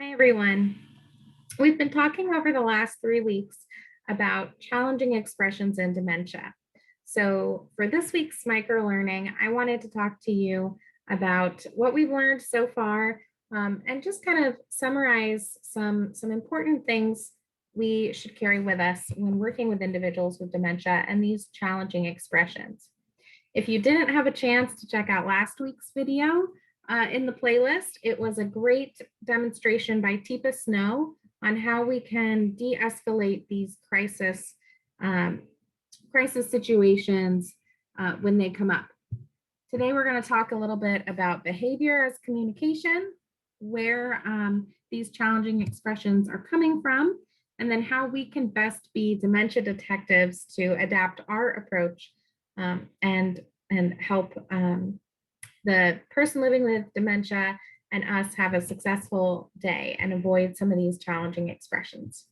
Hi, everyone. We've been talking over the last 3 weeks about challenging expressions in dementia. So, for this week's micro learning, I wanted to talk to you about what we've learned so far and just kind of summarize some important things we should carry with us when working with individuals with dementia and these challenging expressions. If you didn't have a chance to check out last week's video in the playlist, it was a great demonstration by Teepa Snow on how we can de-escalate these um, crisis situations when they come up. Today, we're going to talk a little bit about behavior as communication, where these challenging expressions are coming from, and then how we can best be dementia detectives to adapt our approach and help the person living with dementia and us have a successful day and avoid some of these challenging expressions.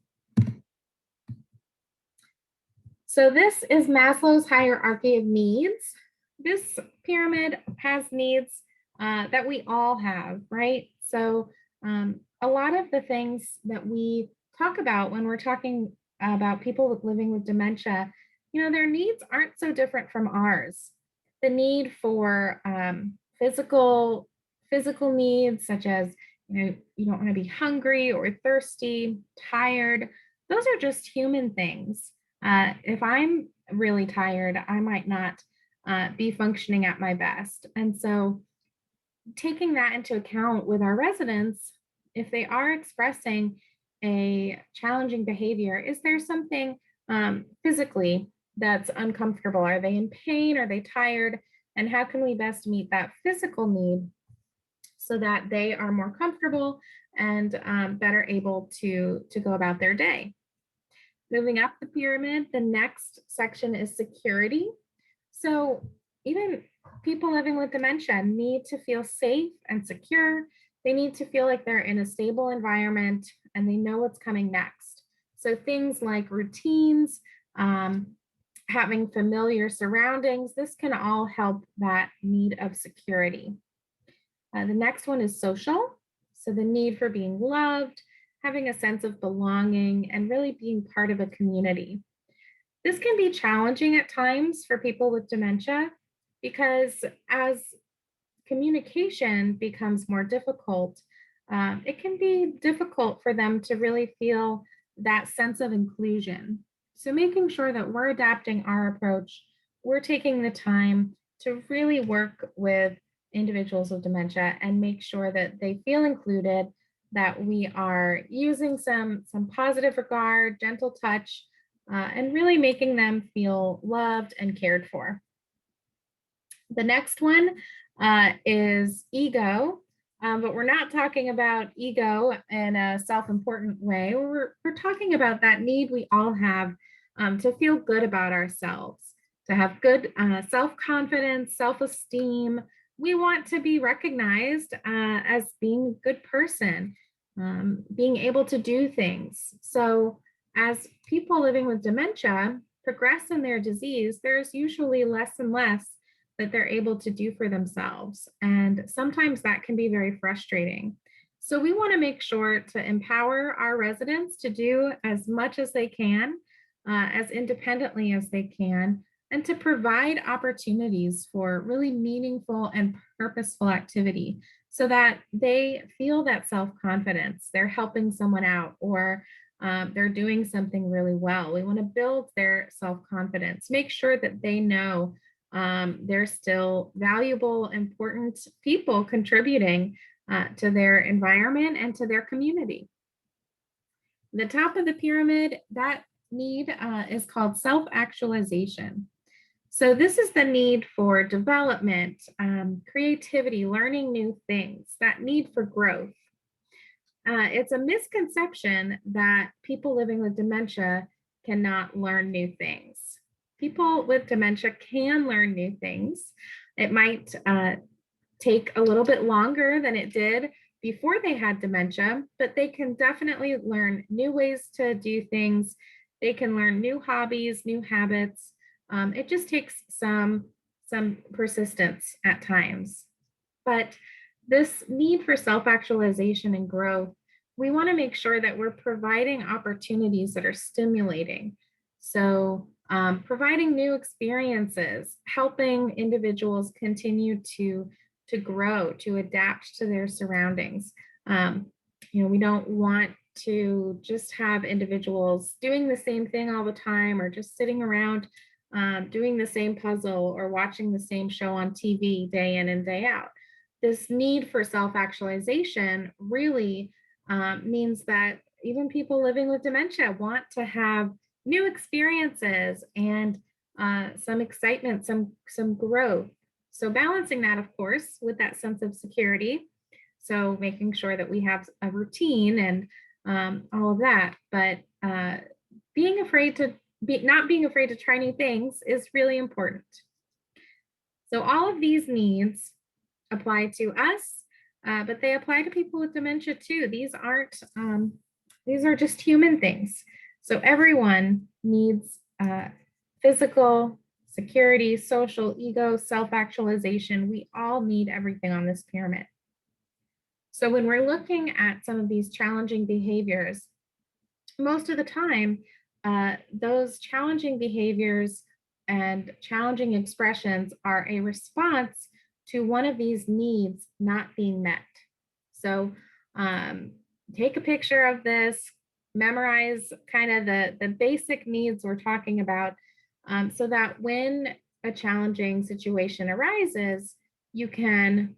So this is Maslow's hierarchy of needs. This pyramid has needs that we all have, right? So a lot of the things that we talk about when we're talking about people living with dementia, their needs aren't so different from ours. The need for physical needs, such as you don't want to be hungry or thirsty, tired. Those are just human things. If I'm really tired, I might not be functioning at my best. And so, taking that into account with our residents, if they are expressing a challenging behavior, is there something physically that's uncomfortable? Are they in pain? Are they tired? And how can we best meet that physical need so that they are more comfortable and better able to go about their day? Moving up the pyramid, the next section is security. So even people living with dementia need to feel safe and secure. They need to feel like they're in a stable environment and they know what's coming next. So things like routines, having familiar surroundings, this can all help that need of security. The next one is social. So the need for being loved, having a sense of belonging, and really being part of a community. This can be challenging at times for people with dementia because as communication becomes more difficult, it can be difficult for them to really feel that sense of inclusion. So, making sure that we're adapting our approach, we're taking the time to really work with individuals with dementia and make sure that they feel included, that we are using some positive regard, gentle touch, and really making them feel loved and cared for. The next one is ego, but we're not talking about ego in a self-important way. We're talking about that need we all have to feel good about ourselves, to have good self-confidence, self-esteem. We want to be recognized as being a good person, being able to do things. So as people living with dementia progress in their disease, there's usually less and less that they're able to do for themselves. And sometimes that can be very frustrating. So we want to make sure to empower our residents to do as much as they can, as independently as they can, and to provide opportunities for really meaningful and purposeful activity so that they feel that self-confidence. They're helping someone out or they're doing something really well. We want to build their self-confidence, make sure that they know they're still valuable, important people contributing to their environment and to their community. The top of the pyramid, that need is called self-actualization. So this is the need for development, creativity, learning new things, that need for growth. It's a misconception that people living with dementia cannot learn new things. People with dementia can learn new things. It might take a little bit longer than it did before they had dementia, but they can definitely learn new ways to do things. They can learn new hobbies, new habits. It just takes some persistence at times. But this need for self-actualization and growth we want to make sure that we're providing opportunities that are stimulating. So, providing new experiences, helping individuals continue to grow, to adapt to their surroundings. Um, we don't want to just have individuals doing the same thing all the time, or just sitting around doing the same puzzle or watching the same show on TV day in and day out. This need for self actualization really means that even people living with dementia want to have new experiences and some excitement, some growth. So balancing that, of course, with that sense of security. So making sure that we have a routine and all of that, but being afraid to not being afraid to try new things is really important. So all of these needs apply to us, but they apply to people with dementia too. These are just human things. So everyone needs physical security, social, ego, self-actualization. We all need everything on this pyramid. So when we're looking at some of these challenging behaviors, most of the time, those challenging behaviors and challenging expressions are a response to one of these needs not being met. So take a picture of this, memorize kind of the basic needs we're talking about, so that when a challenging situation arises, you can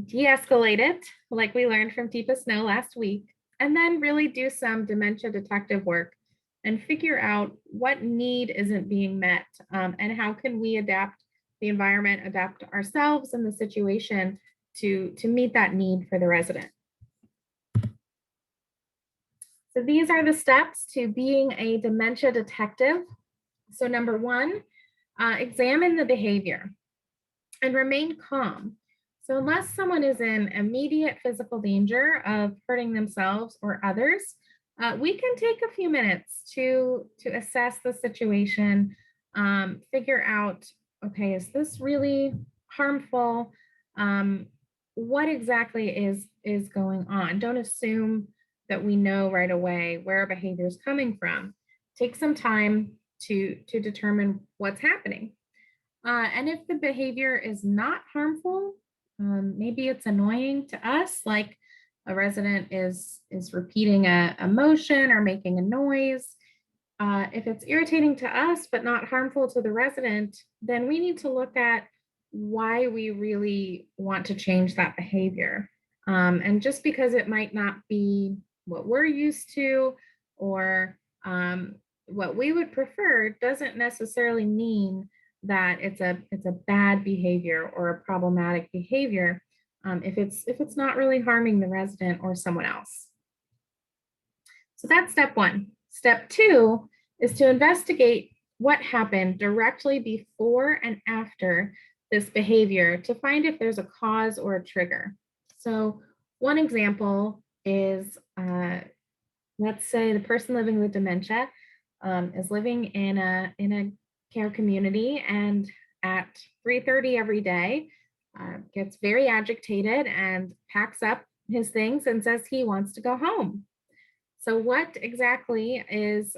de-escalate it, like we learned from Deepa Snow last week, and then really do some dementia detective work and figure out what need isn't being met, and how can we adapt the environment, adapt ourselves and the situation to meet that need for the resident. So these are the steps to being a dementia detective. So number one, examine the behavior and remain calm. So unless someone is in immediate physical danger of hurting themselves or others, we can take a few minutes to assess the situation, figure out, okay, is this really harmful? What exactly is going on? Don't assume that we know right away where a behavior is coming from. Take some time to determine what's happening. And if the behavior is not harmful, maybe it's annoying to us, like a resident is repeating a motion or making a noise. If it's irritating to us but not harmful to the resident, then we need to look at why we really want to change that behavior. And just because it might not be what we're used to or what we would prefer doesn't necessarily mean that it's a bad behavior or a problematic behavior, if it's not really harming the resident or someone else. So that's step one. Step two is to investigate what happened directly before and after this behavior to find if there's a cause or a trigger. So one example is, let's say the person living with dementia is living in a care community, and at 3:30 every day gets very agitated and packs up his things and says he wants to go home. So what exactly is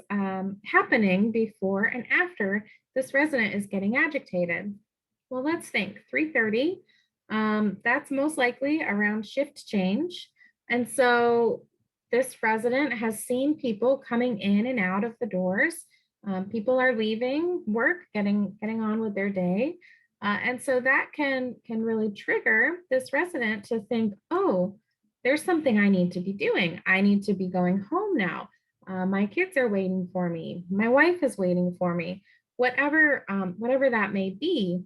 happening before and after this resident is getting agitated? Well, let's think. 3:30, that's most likely around shift change. And so this resident has seen people coming in and out of the doors. People are leaving work, getting on with their day. And so that can really trigger this resident to think, oh, there's something I need to be doing. I need to be going home now. My kids are waiting for me. My wife is waiting for me. Whatever that may be,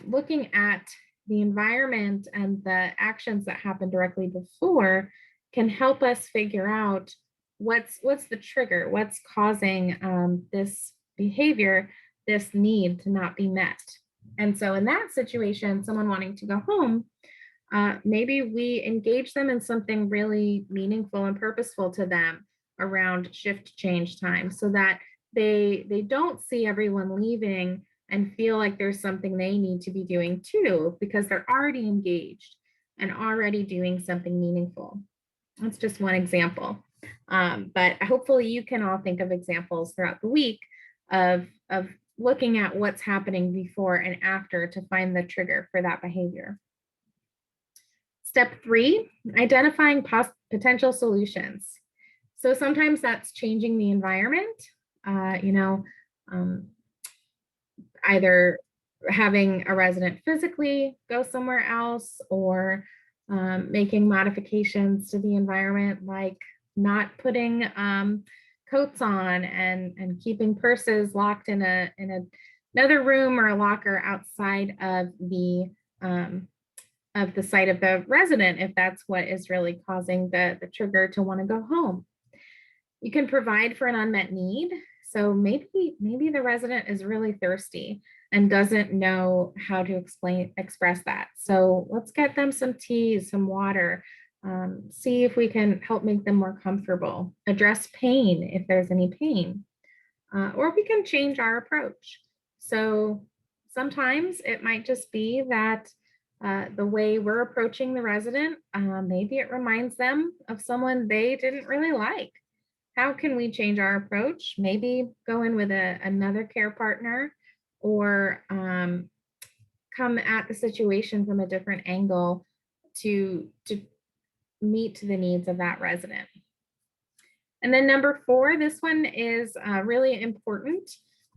looking at the environment and the actions that happened directly before can help us figure out what's the trigger, what's causing this behavior, this need to not be met. And so in that situation, someone wanting to go home, maybe we engage them in something really meaningful and purposeful to them around shift change time, so that they don't see everyone leaving and feel like there's something they need to be doing too, because they're already engaged and already doing something meaningful. That's just one example. But hopefully you can all think of examples throughout the week of looking at what's happening before and after to find the trigger for that behavior. Step 3, identifying potential solutions. So sometimes that's changing the environment, uh, you know, um, either having a resident physically go somewhere else or making modifications to the environment, like not putting coats on and keeping purses locked in another room or a locker outside of the site of the resident, if that's what is really causing the trigger to want to go home. You can provide for an unmet need. So maybe the resident is really thirsty and doesn't know how to express that. So let's get them some tea, some water, see if we can help make them more comfortable, address pain if there's any pain, or we can change our approach. So sometimes it might just be that the way we're approaching the resident, maybe it reminds them of someone they didn't really like. How can we change our approach? Maybe go in with another care partner or come at the situation from a different angle to meet the needs of that resident. And then number 4, this one is really important.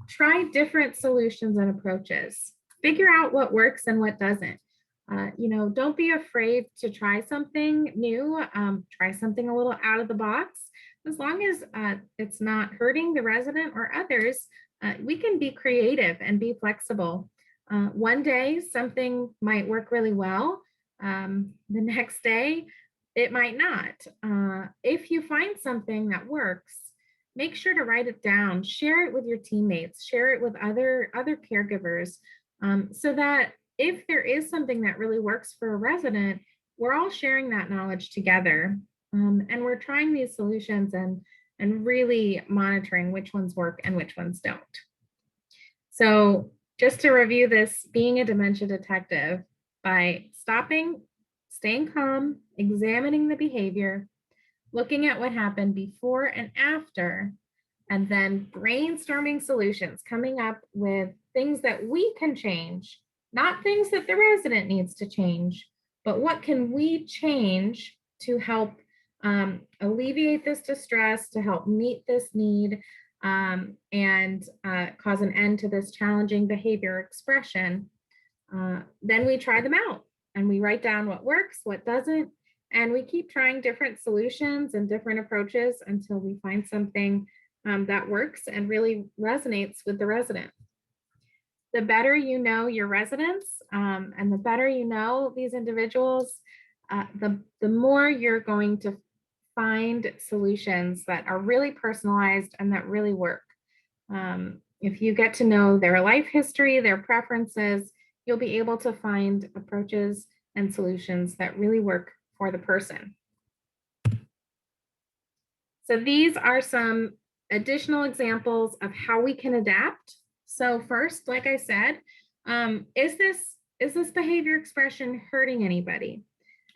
Try different solutions and approaches. Figure out what works and what doesn't. Don't be afraid to try something new. Try something a little out of the box. As long as it's not hurting the resident or others, we can be creative and be flexible. One day, something might work really well. The next day, it might not. If you find something that works, make sure to write it down, share it with your teammates, share it with other caregivers, so that if there is something that really works for a resident, we're all sharing that knowledge together. And we're trying these solutions and really monitoring which ones work and which ones don't. So just to review this, being a dementia detective, by stopping, staying calm, examining the behavior, looking at what happened before and after, and then brainstorming solutions, coming up with things that we can change, not things that the resident needs to change, but what can we change to help alleviate this distress, to help meet this need, and cause an end to this challenging behavior expression. Then we try them out and we write down what works, what doesn't, and we keep trying different solutions and different approaches until we find something that works and really resonates with the resident. The better you know your residents and the better you know these individuals, the more you're going to find solutions that are really personalized and that really work. If you get to know their life history, their preferences, you'll be able to find approaches and solutions that really work for the person. So these are some additional examples of how we can adapt. So first, like I said, is this behavior expression hurting anybody?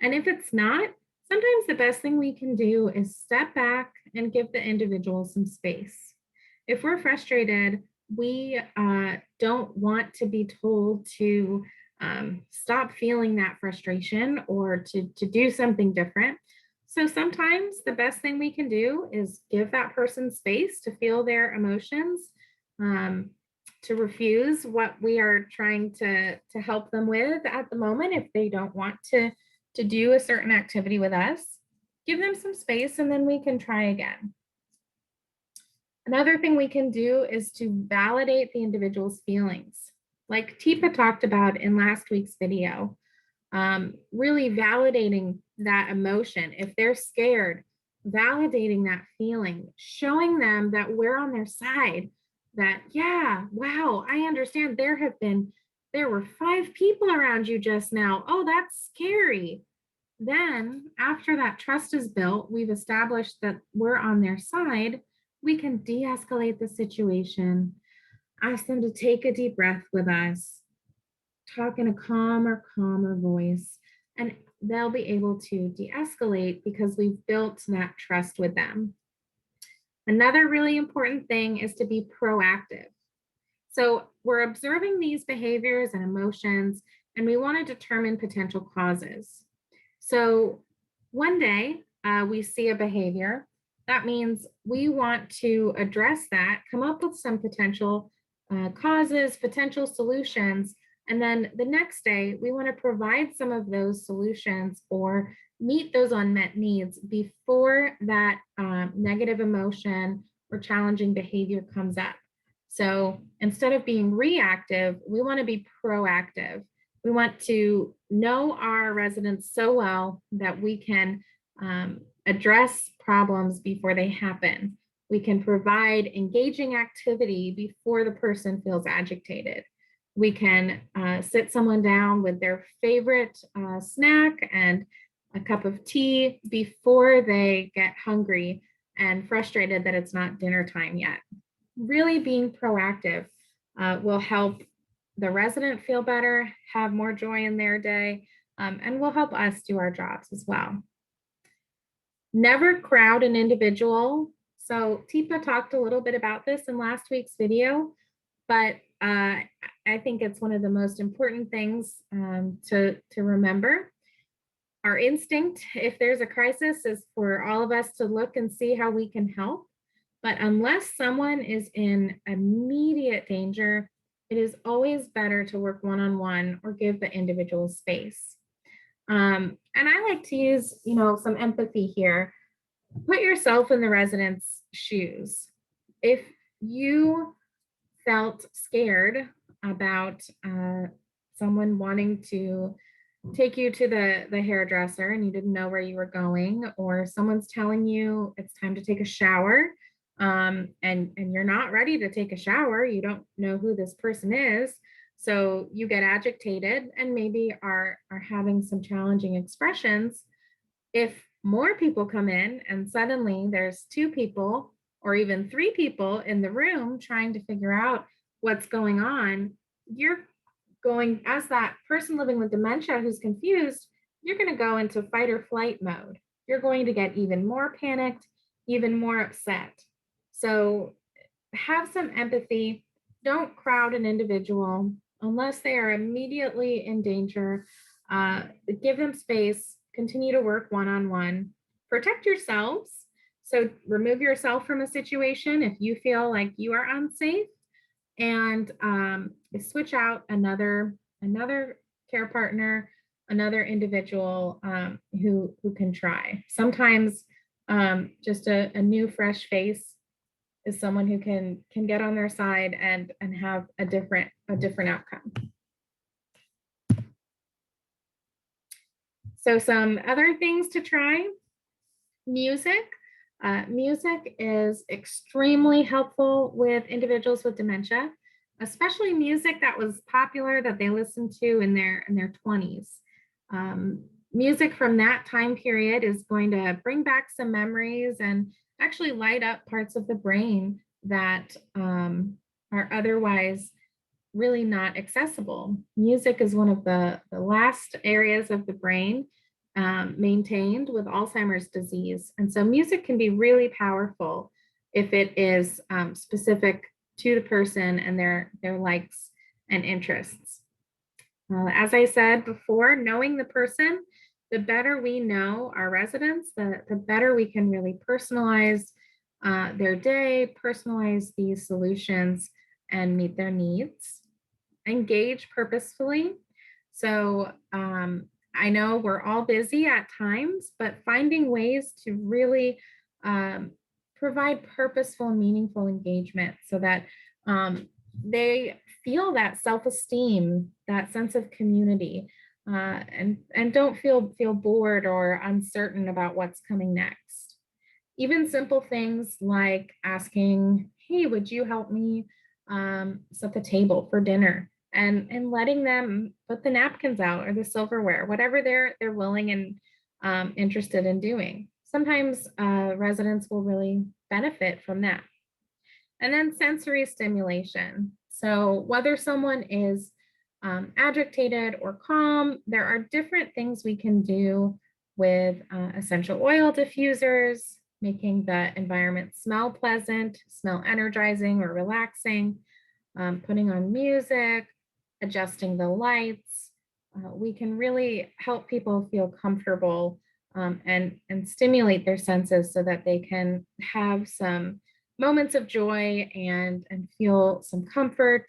And if it's not, sometimes the best thing we can do is step back and give the individual some space. If we're frustrated, we don't want to be told to stop feeling that frustration or to do something different. So sometimes the best thing we can do is give that person space to feel their emotions, to refuse what we are trying to help them with at the moment if they don't want to do a certain activity with us. Give them some space and then we can try again. Another thing we can do is to validate the individual's feelings. Like Teepa talked about in last week's video, really validating that emotion. If they're scared, validating that feeling, showing them that we're on their side, that, yeah, wow, I understand there were 5 people around you just now. Oh, that's scary. Then after that trust is built, we've established that we're on their side, we can de-escalate the situation, ask them to take a deep breath with us, talk in a calmer voice, and they'll be able to de-escalate because we've built that trust with them. Another really important thing is to be proactive. So we're observing these behaviors and emotions, and we want to determine potential causes. So one day we see a behavior. That means we want to address that, come up with some potential causes, potential solutions. And then the next day, we want to provide some of those solutions or meet those unmet needs before that negative emotion or challenging behavior comes up. So instead of being reactive, we want to be proactive. We want to know our residents so well that we can address problems before they happen. We can provide engaging activity before the person feels agitated. We can sit someone down with their favorite snack and a cup of tea before they get hungry and frustrated that it's not dinner time yet. Really being proactive will help the resident feel better, have more joy in their day, and will help us do our jobs as well. Never crowd an individual. So Tipa talked a little bit about this in last week's video, but I think it's one of the most important things to remember. Our instinct, if there's a crisis, is for all of us to look and see how we can help. But unless someone is in immediate danger, it is always better to work one-on-one or give the individual space. And I like to use, some empathy here. Put yourself in the resident's shoes. If you felt scared about someone wanting to take you to the hairdresser and you didn't know where you were going, or someone's telling you it's time to take a shower, and you're not ready to take a shower, you don't know who this person is, so you get agitated and maybe are having some challenging expressions. If more people come in and suddenly there's two people or even three people in the room trying to figure out what's going on, you're going, as that person living with dementia who's confused, you're going to go into fight or flight mode. You're going to get even more panicked, even more upset. So have some empathy. Don't crowd an individual unless they are immediately in danger. Give them space. Continue to work one-on-one. Protect yourselves. So remove yourself from a situation if you feel like you are unsafe, and switch out another care partner, another individual who can try. Sometimes just a new fresh face is someone who can get on their side and have a different outcome. So some other things to try: music. Music is extremely helpful with individuals with dementia, especially music that was popular that they listened to in their 20s. Music from that time period is going to bring back some memories and actually light up parts of the brain that are otherwise really not accessible. Music is one of the last areas of the brain maintained with Alzheimer's disease. And so music can be really powerful if it is specific to the person and their likes and interests. As I said before, knowing the person, the better we know our residents, the better we can really personalize their day, personalize these solutions, and meet their needs. Engage purposefully. So I know we're all busy at times, but finding ways to really provide purposeful, meaningful engagement so that they feel that self-esteem, that sense of community, and don't feel bored or uncertain about what's coming next. Even simple things like asking, "Hey, would you help me set the table for dinner?" and letting them put the napkins out or the silverware, whatever they're willing and interested in doing. Sometimes residents will really benefit from that. And then sensory stimulation. So whether someone is agitated or calm. There are different things we can do with essential oil diffusers, making the environment smell pleasant, smell energizing or relaxing, putting on music, adjusting the lights. We can really help people feel comfortable and stimulate their senses so that they can have some moments of joy and feel some comfort,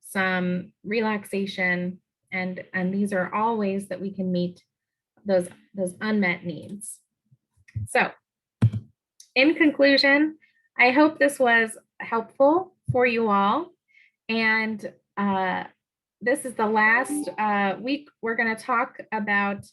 some relaxation, and these are all ways that we can meet those unmet needs. So, in conclusion, I hope this was helpful for you all. And this is the last week we're going to talk about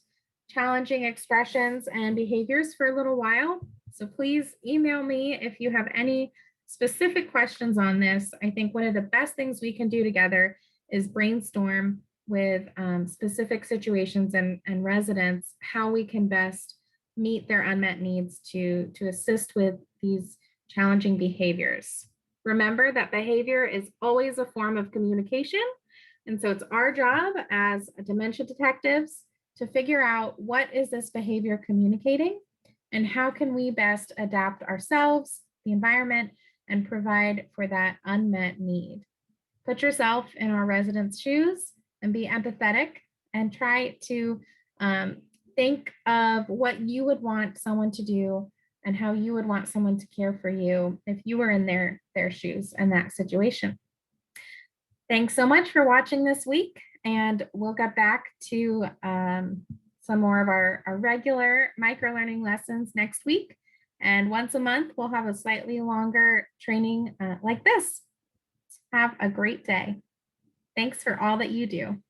challenging expressions and behaviors for a little while. So please email me if you have any specific questions on this. I think one of the best things we can do together is brainstorm with specific situations and residents how we can best meet their unmet needs to assist with these challenging behaviors. Remember that behavior is always a form of communication. And so it's our job as dementia detectives to figure out what is this behavior communicating and how can we best adapt ourselves, the environment, and provide for that unmet need. Put yourself in our residents' shoes and be empathetic and try to think of what you would want someone to do and how you would want someone to care for you if you were in their shoes in that situation. Thanks so much for watching this week, and we'll get back to some more of our regular microlearning lessons next week. And once a month, we'll have a slightly longer training like this. Have a great day. Thanks for all that you do.